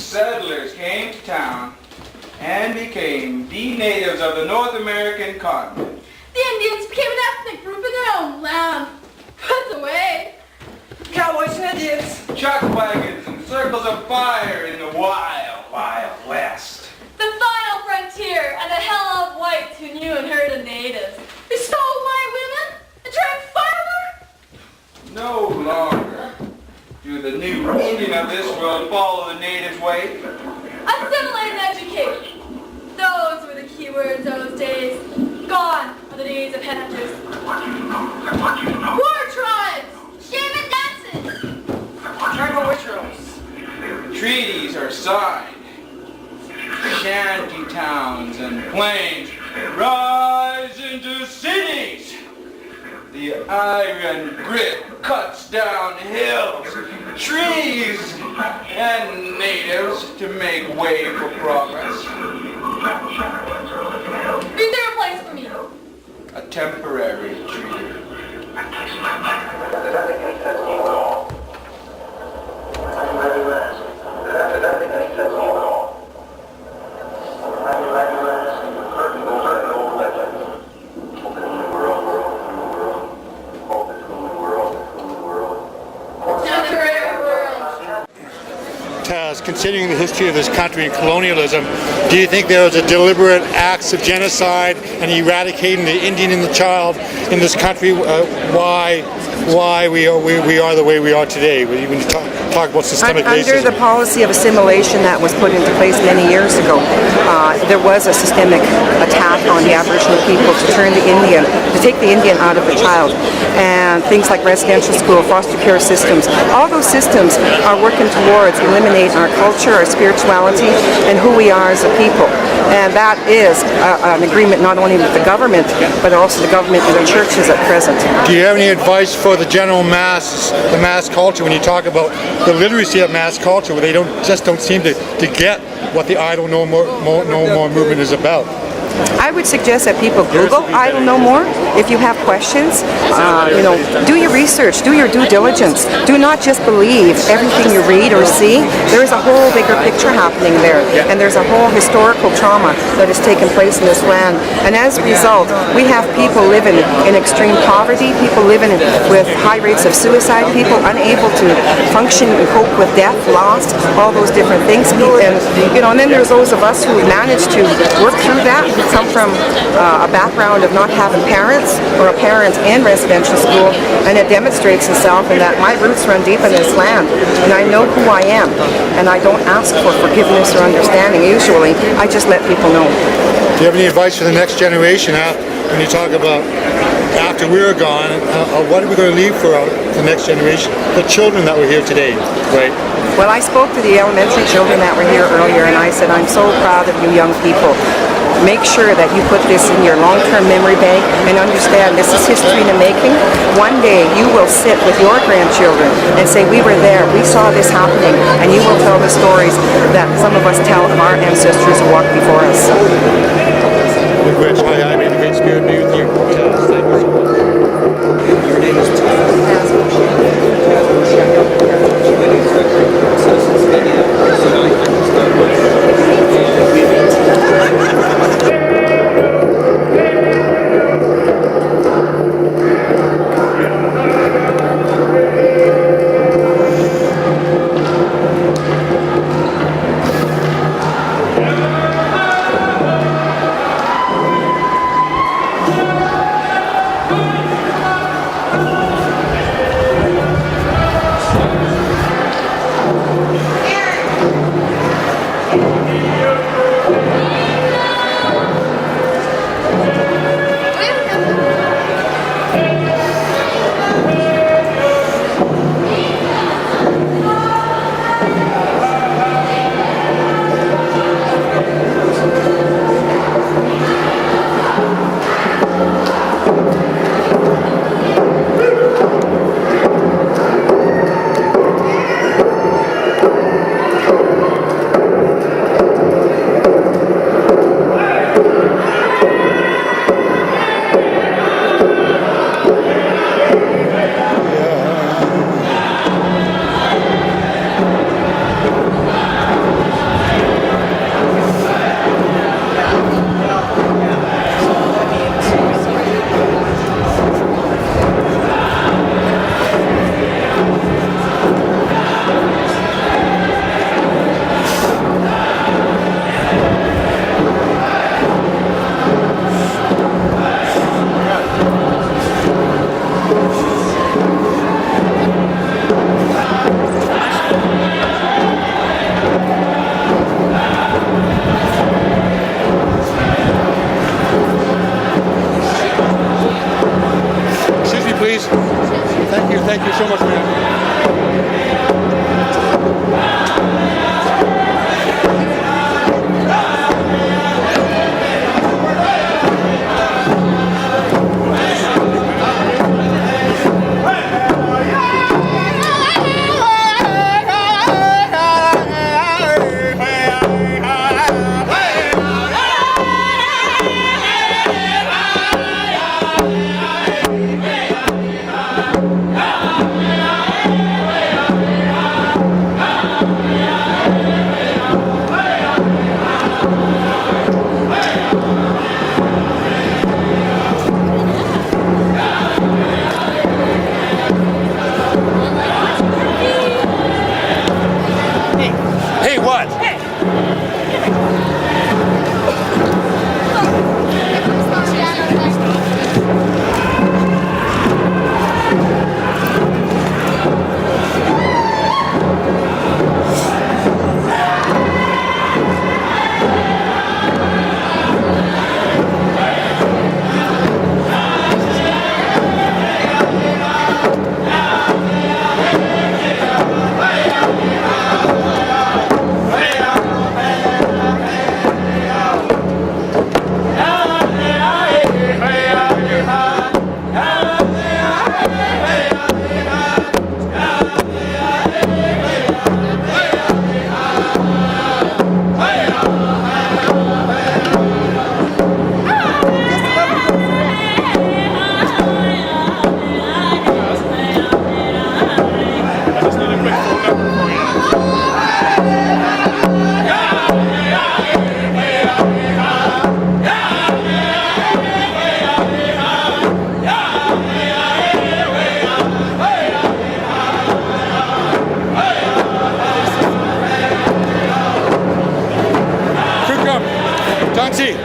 settlers came to town and became the natives of the North American continent. The Indians became an ethnic group in their own land. Put away. Cowboys and Indians. Chuck wagons and circles of fire in the wild, wild west. The final frontier and a hell of whites who knew and heard of natives. They stole my women and drank fire. No longer do the new Indian of this world follow the natives' way. Assimilate and educate. Those were the key words those days. Gone are the days of hunters. War tribes. Shaman dances. Tribal rituals. Treaties are signed. Shanty towns and plains rise into cities. The iron grip cuts down hills, trees, and natives to make way for progress. Is there a place for me? A temporary treaty. Considering the history of this country and colonialism, do you think there was a deliberate acts of genocide and eradicating the Indian and the child in this country? Why we are the way we are today? When you talk about systemic racism. Under the policy of assimilation that was put into place many years ago, there was a systemic attack on the Aboriginal people to turn the Indian, to take the Indian out of the child. And things like residential school, foster care systems, all those systems are working towards eliminating our culture, our spirituality, and who we are as a people. And that is an agreement not only with the government, but also the government and the churches at present. Do you have any advice for the general mass, the mass culture, when you talk about the literacy of mass culture, where they don't seem to get what the I Don't Know More movement is about? I would suggest that people Google I Don't Know More. If you have questions, do your research, do your due diligence. Do not just believe everything you read or see. There is a whole bigger picture happening there, and there's a whole historical trauma that has taken place in this land. And as a result, we have people living in extreme poverty, people living with high rates of suicide, people unable to function and cope with death, loss, all those different things. And then there's those of us who managed to work through that, who come from a background of not having parents or a parent in residential school, and it demonstrates itself in that my roots run deep in this land, and I know who I am, and I don't ask for forgiveness or understanding usually. I just let people know. Do you have any advice for the next generation when you talk about after we're gone, what are we going to leave for the next generation, the children that were here today, right? Well, I spoke to the elementary children that were here earlier, and I said, I'm so proud of you young people. Make sure that you put this in your long-term memory bank and understand this is history in the making. One day you will sit with your grandchildren and say, we were there, we saw this happening, and you will tell the stories that some of us tell of our ancestors who walked before us. With which, hi, may the Great Spirit be with you. Thank you so much. Your name is so much, man. Hey, what? Tansi.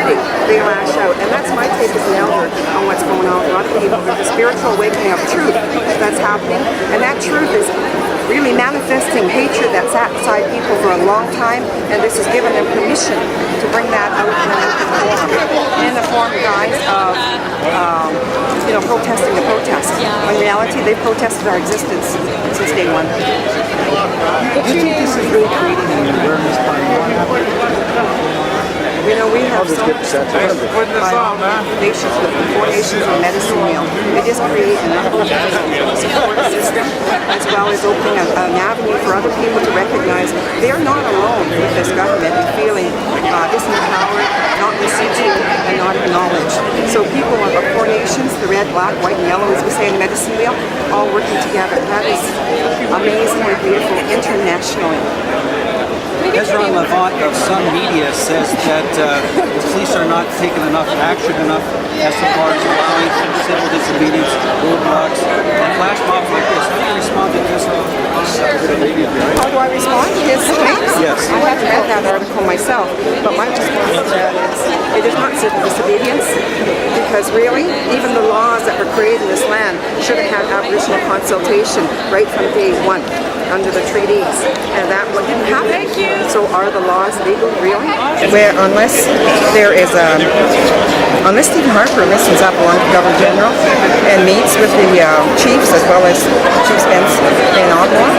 community, they lash out. And that's my take as an elder on what's going on. A lot of people, there's a spiritual awakening of truth that's happening. And that truth is really manifesting hatred that's outside people for a long time. And this has given them permission to bring that out in the form, guys, of protesting the protest. In reality, they've protested our existence since day one. Do you think this is really creating an awareness by You know, we have so much nations with the 4 Nations of Medicine Wheel. They just create enough support system as well as opening an avenue for other people to recognize they're not alone with this government and feeling disempowered, not listened to, and not acknowledged. So people of 4 nations, the red, black, white, and yellow, as we say in the medicine wheel, all working together. That is amazingly beautiful internationally. Ezra Levant of some media says that the police are not taking enough action as far as allowing civil disobedience, roadblocks, and flash mobs like this. How do you respond to this? How do I respond to his claims? Yes. I haven't read that article myself, but my response to that is it is not civil disobedience, because really, even the laws that were created in this land should have had Aboriginal consultation right from day one under the treaties, and that didn't happen. Thank you. So are the laws legal, really? Where unless there is unless Stephen Harper listens up along the Governor General and meets with the chiefs as well as Chief Spence in Ottawa,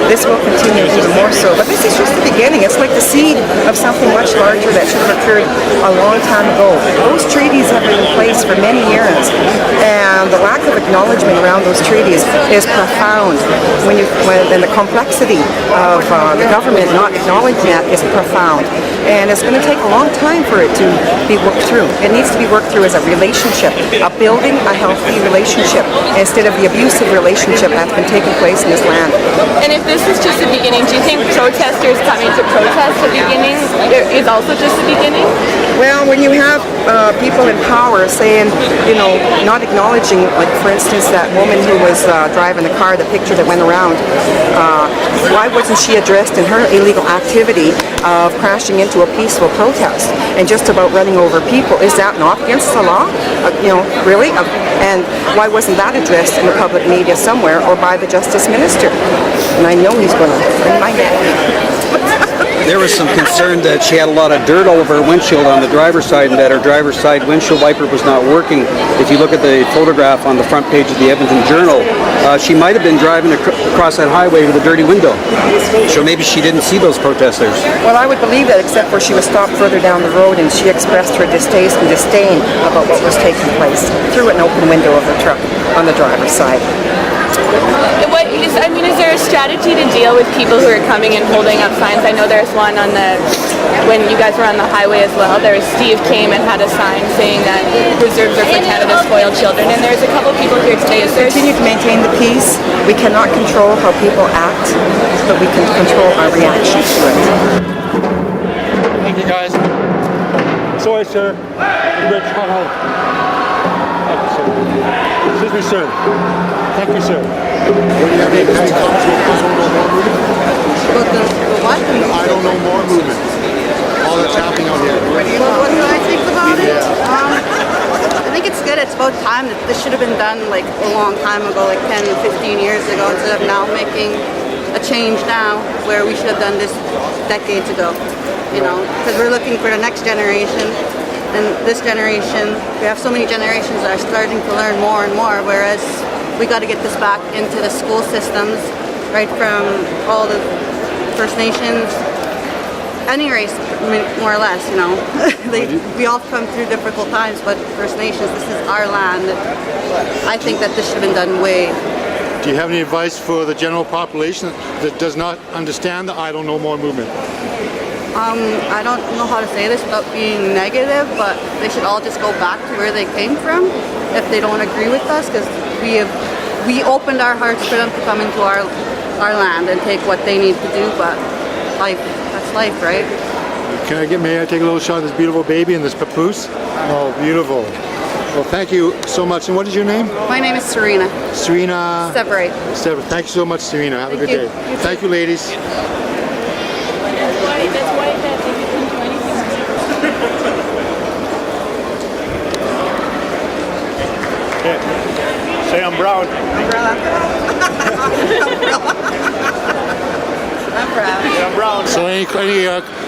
this will continue even more so. But this is just the beginning. It's like the seed of something much larger that should have occurred a long time ago. Those treaties have been in place for many years, and the lack of acknowledgement around those treaties is profound. And the complexity of the government not acknowledging that is profound. And it's going to take a long time for it to be worked through. It needs to be worked through as a relationship, building a healthy relationship instead of the abusive relationship that's been taking place in this land. And if this is just the beginning, do you think protesters coming to protest the beginning is also just the beginning? Well, when you have people in power saying, not acknowledging, like for instance, that woman who was driving the car, the picture that went around, why wasn't she addressed in her illegal activity of crashing into a peaceful protest and just about running over people? Is that not against the law? Really? And why wasn't that addressed in the public media somewhere or by the Justice Minister? And I know he's going to bring my neck. There was some concern that she had a lot of dirt all over her windshield on the driver's side and that her driver's side windshield wiper was not working. If you look at the photograph on the front page of the Edmonton Journal, she might have been driving across that highway with a dirty window. So maybe she didn't see those protesters. Well, I would believe that, except for she was stopped further down the road and she expressed her distaste and disdain about what was taking place through an open window of her truck on the driver's side. Is there a strategy to deal with people who are coming and holding up signs? I know there's one when you guys were on the highway as well, Steve came and had a sign saying that reserves are for Canada's spoiled children, and there's a couple people here today. Continue to maintain the peace. We cannot control how people act, but we can control our reactions to it. Thank you, guys. Sorry, sir. Rich, hold on. Thank you, sir. Excuse me, sir. Thank you, sir. What do you have any comments about the What? The I Don't Know More movement? All that's happening out here. What do I think about it? I think it's good. It's about time that this should have been done like a long time ago, like 10, 15 years ago, instead of now making a change now where we should have done this decades ago, because we're looking for the next generation. And this generation, we have so many generations that are starting to learn more and more, whereas we got to get this back into the school systems, right from all the First Nations, any race, more or less, we all come through difficult times, but First Nations, this is our land. I think that this should have been done way. Do you have any advice for the general population that does not understand the I Don't Know More movement? I don't know how to say this without being negative, but they should all just go back to where they came from if they don't agree with us, because we opened our hearts for them to come into our land and take what they need to do, but that's life, right? May I take a little shot of this beautiful baby and this papoose? Oh, beautiful. Well, thank you so much. And what is your name? My name is Serena. Serena. Separate. Thank you so much, Serena. Have a good day. Thank you, ladies. That's white that they couldn't do anything. I'm brown. I'm proud. Yeah, I'm brown. So any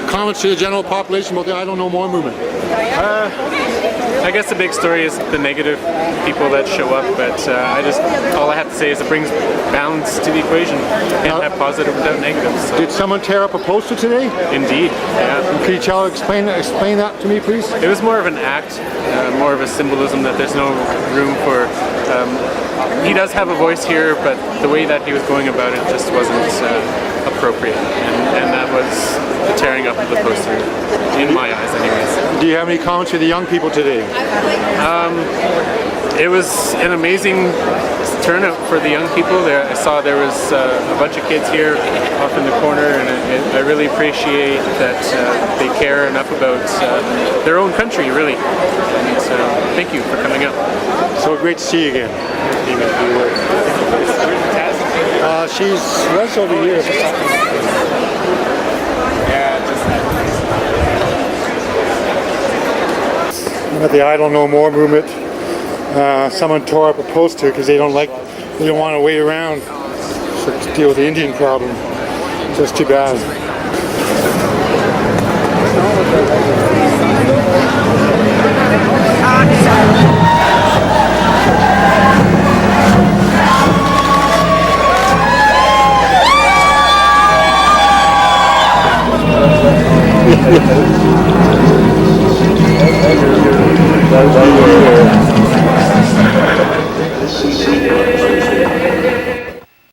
comments to the general population about the I Don't Know More movement? I guess the big story is the negative people that show up, but all I have to say is it brings balance to the equation. You can't have positive without negative. So. Did someone tear up a poster today? Indeed, yeah. Could you explain that to me, please? It was more of an act, more of a symbolism that there's no room for. He does have a voice here, but the way that he was going about it just wasn't appropriate, and that was the tearing up of the poster, in my eyes anyways. Do you have any comments for the young people today? It was an amazing turnout for the young people. I saw there was a bunch of kids here off in the corner, and I really appreciate that they care enough about their own country, really. And thank you for coming out. So great to see you again. She's right over here. At the I Don't Know More movement, someone tore up a poster because they don't want to wait around to deal with the Indian problem. Just too bad. That's